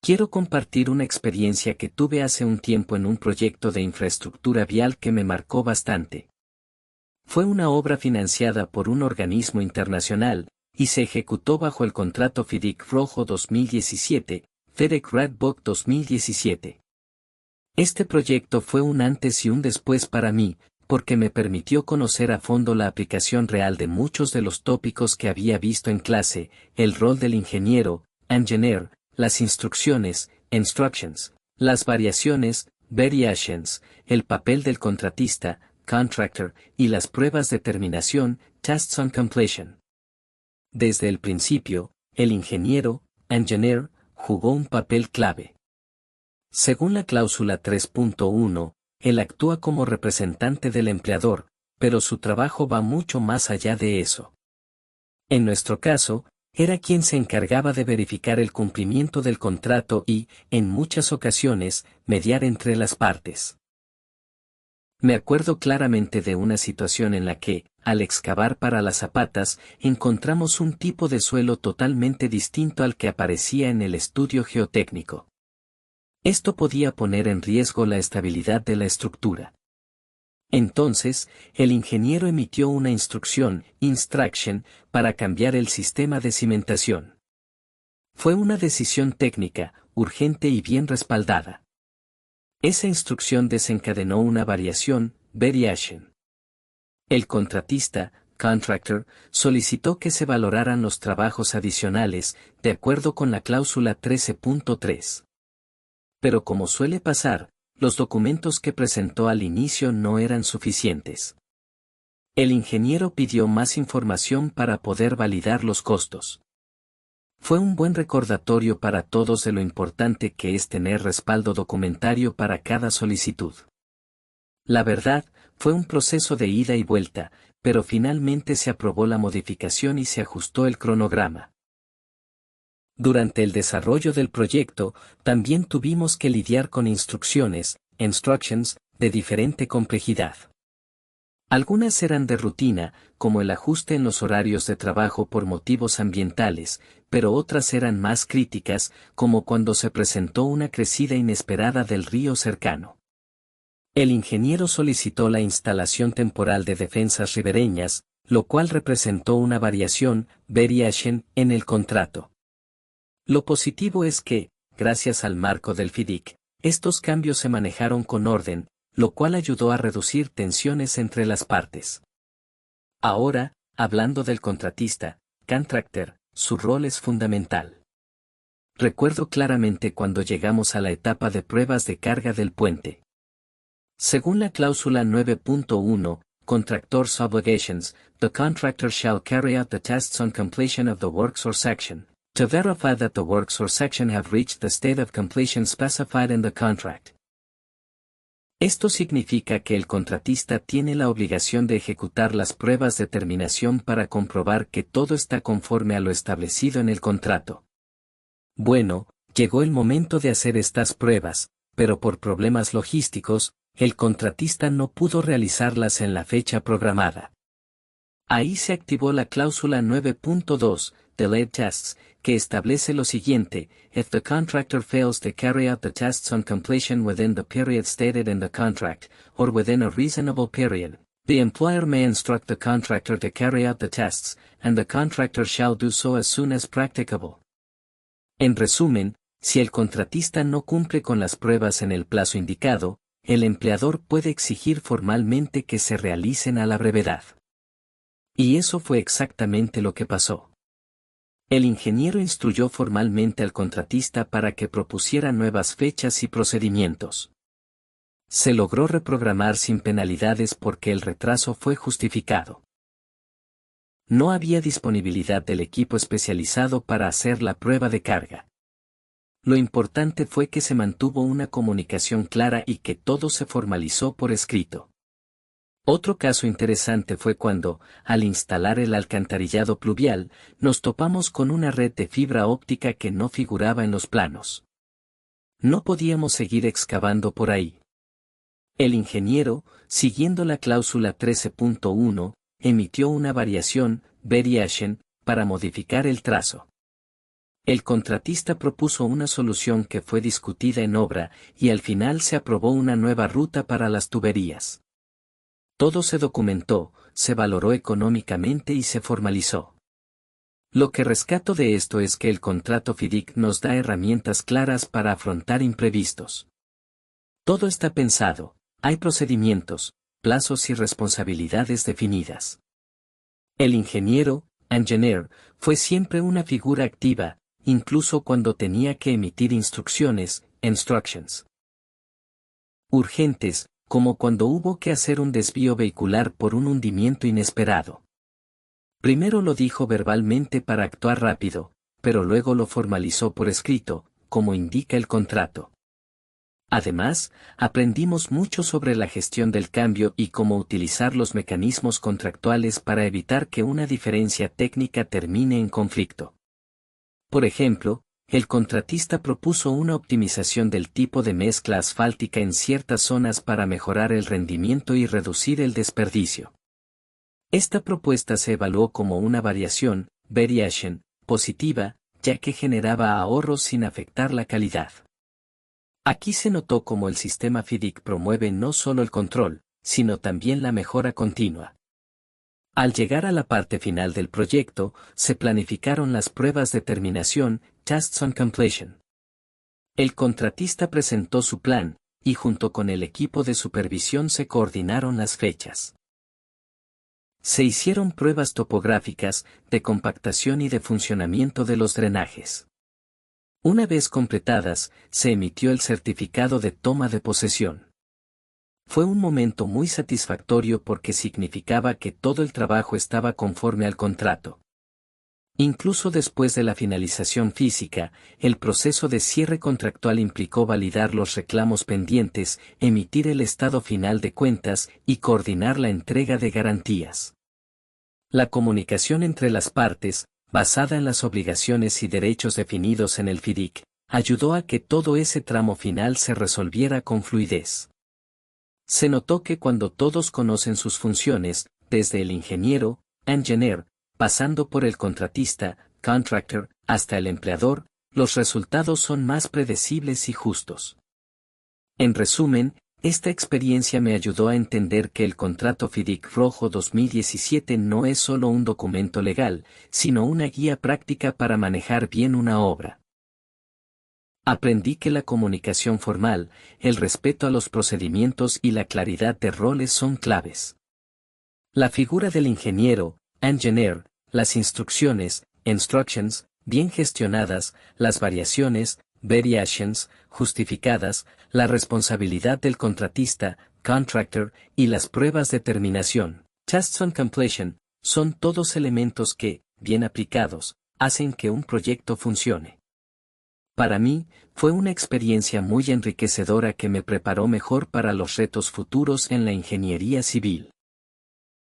Quiero compartir una experiencia que tuve hace un tiempo en un proyecto de infraestructura vial que me marcó bastante. Fue una obra financiada por un organismo internacional, y se ejecutó bajo el contrato FIDIC Rojo 2017, FedEx Red Book 2017. Este proyecto fue un antes y un después para mí, porque me permitió conocer a fondo la aplicación real de muchos de los tópicos que había visto en clase, el rol del ingeniero, engineer, las instrucciones, instructions, las variaciones, variations, el papel del contratista, contractor, y las pruebas de terminación, tests on completion. Desde el principio, el ingeniero, engineer, jugó un papel clave. Según la cláusula 3.1, él actúa como representante del empleador, pero su trabajo va mucho más allá de eso. En nuestro caso, era quien se encargaba de verificar el cumplimiento del contrato y, en muchas ocasiones, mediar entre las partes. Me acuerdo claramente de una situación en la que, al excavar para las zapatas, encontramos un tipo de suelo totalmente distinto al que aparecía en el estudio geotécnico. Esto podía poner en riesgo la estabilidad de la estructura. Entonces, el ingeniero emitió una instrucción, instruction, para cambiar el sistema de cimentación. Fue una decisión técnica, urgente y bien respaldada. Esa instrucción desencadenó una variación, variation. El contratista, contractor, solicitó que se valoraran los trabajos adicionales, de acuerdo con la cláusula 13.3. Pero como suele pasar, los documentos que presentó al inicio no eran suficientes. El ingeniero pidió más información para poder validar los costos. Fue un buen recordatorio para todos de lo importante que es tener respaldo documentario para cada solicitud. La verdad, fue un proceso de ida y vuelta, pero finalmente se aprobó la modificación y se ajustó el cronograma. Durante el desarrollo del proyecto, también tuvimos que lidiar con instrucciones, instructions, de diferente complejidad. Algunas eran de rutina, como el ajuste en los horarios de trabajo por motivos ambientales, pero otras eran más críticas, como cuando se presentó una crecida inesperada del río cercano. El ingeniero solicitó la instalación temporal de defensas ribereñas, lo cual representó una variación, variation, en el contrato. Lo positivo es que, gracias al marco del FIDIC, estos cambios se manejaron con orden, lo cual ayudó a reducir tensiones entre las partes. Ahora, hablando del contratista, contractor, su rol es fundamental. Recuerdo claramente cuando llegamos a la etapa de pruebas de carga del puente. Según la cláusula 9.1, Contractor's Obligations, the contractor shall carry out the tests on completion of the works or section, to verify that the works or section have reached the state of completion specified in the contract. Esto significa que el contratista tiene la obligación de ejecutar las pruebas de terminación para comprobar que todo está conforme a lo establecido en el contrato. Bueno, llegó el momento de hacer estas pruebas, pero por problemas logísticos, el contratista no pudo realizarlas en la fecha programada. Ahí se activó la cláusula 9.2, Delayed Tests, que establece lo siguiente: if the contractor fails to carry out the tests on completion within the period stated in the contract, or within a reasonable period, the employer may instruct the contractor to carry out the tests, and the contractor shall do so as soon as practicable. En resumen, si el contratista no cumple con las pruebas en el plazo indicado, el empleador puede exigir formalmente que se realicen a la brevedad. Y eso fue exactamente lo que pasó. El ingeniero instruyó formalmente al contratista para que propusiera nuevas fechas y procedimientos. Se logró reprogramar sin penalidades porque el retraso fue justificado. No había disponibilidad del equipo especializado para hacer la prueba de carga. Lo importante fue que se mantuvo una comunicación clara y que todo se formalizó por escrito. Otro caso interesante fue cuando, al instalar el alcantarillado pluvial, nos topamos con una red de fibra óptica que no figuraba en los planos. No podíamos seguir excavando por ahí. El ingeniero, siguiendo la cláusula 13.1, emitió una variación, variation, para modificar el trazo. El contratista propuso una solución que fue discutida en obra y al final se aprobó una nueva ruta para las tuberías. Todo se documentó, se valoró económicamente y se formalizó. Lo que rescato de esto es que el contrato FIDIC nos da herramientas claras para afrontar imprevistos. Todo está pensado, hay procedimientos, plazos y responsabilidades definidas. El ingeniero, engineer, fue siempre una figura activa, incluso cuando tenía que emitir instrucciones, instructions. Urgentes, como cuando hubo que hacer un desvío vehicular por un hundimiento inesperado. Primero lo dijo verbalmente para actuar rápido, pero luego lo formalizó por escrito, como indica el contrato. Además, aprendimos mucho sobre la gestión del cambio y cómo utilizar los mecanismos contractuales para evitar que una diferencia técnica termine en conflicto. Por ejemplo, el contratista propuso una optimización del tipo de mezcla asfáltica en ciertas zonas para mejorar el rendimiento y reducir el desperdicio. Esta propuesta se evaluó como una variation, positiva, ya que generaba ahorros sin afectar la calidad. Aquí se notó cómo el sistema FIDIC promueve no solo el control, sino también la mejora continua. Al llegar a la parte final del proyecto, se planificaron las pruebas de terminación, Tests on Completion. El contratista presentó su plan, y junto con el equipo de supervisión se coordinaron las fechas. Se hicieron pruebas topográficas, de compactación y de funcionamiento de los drenajes. Una vez completadas, se emitió el certificado de toma de posesión. Fue un momento muy satisfactorio porque significaba que todo el trabajo estaba conforme al contrato. Incluso después de la finalización física, el proceso de cierre contractual implicó validar los reclamos pendientes, emitir el estado final de cuentas y coordinar la entrega de garantías. La comunicación entre las partes, basada en las obligaciones y derechos definidos en el FIDIC, ayudó a que todo ese tramo final se resolviera con fluidez. Se notó que cuando todos conocen sus funciones, desde el ingeniero, engineer, pasando por el contratista, contractor, hasta el empleador, los resultados son más predecibles y justos. En resumen, esta experiencia me ayudó a entender que el contrato FIDIC Rojo 2017 no es solo un documento legal, sino una guía práctica para manejar bien una obra. Aprendí que la comunicación formal, el respeto a los procedimientos y la claridad de roles son claves. La figura del ingeniero, engineer, las instrucciones, instructions, bien gestionadas, las variaciones, variations, justificadas, la responsabilidad del contratista, contractor, y las pruebas de terminación, tests on completion, son todos elementos que, bien aplicados, hacen que un proyecto funcione. Para mí, fue una experiencia muy enriquecedora que me preparó mejor para los retos futuros en la ingeniería civil.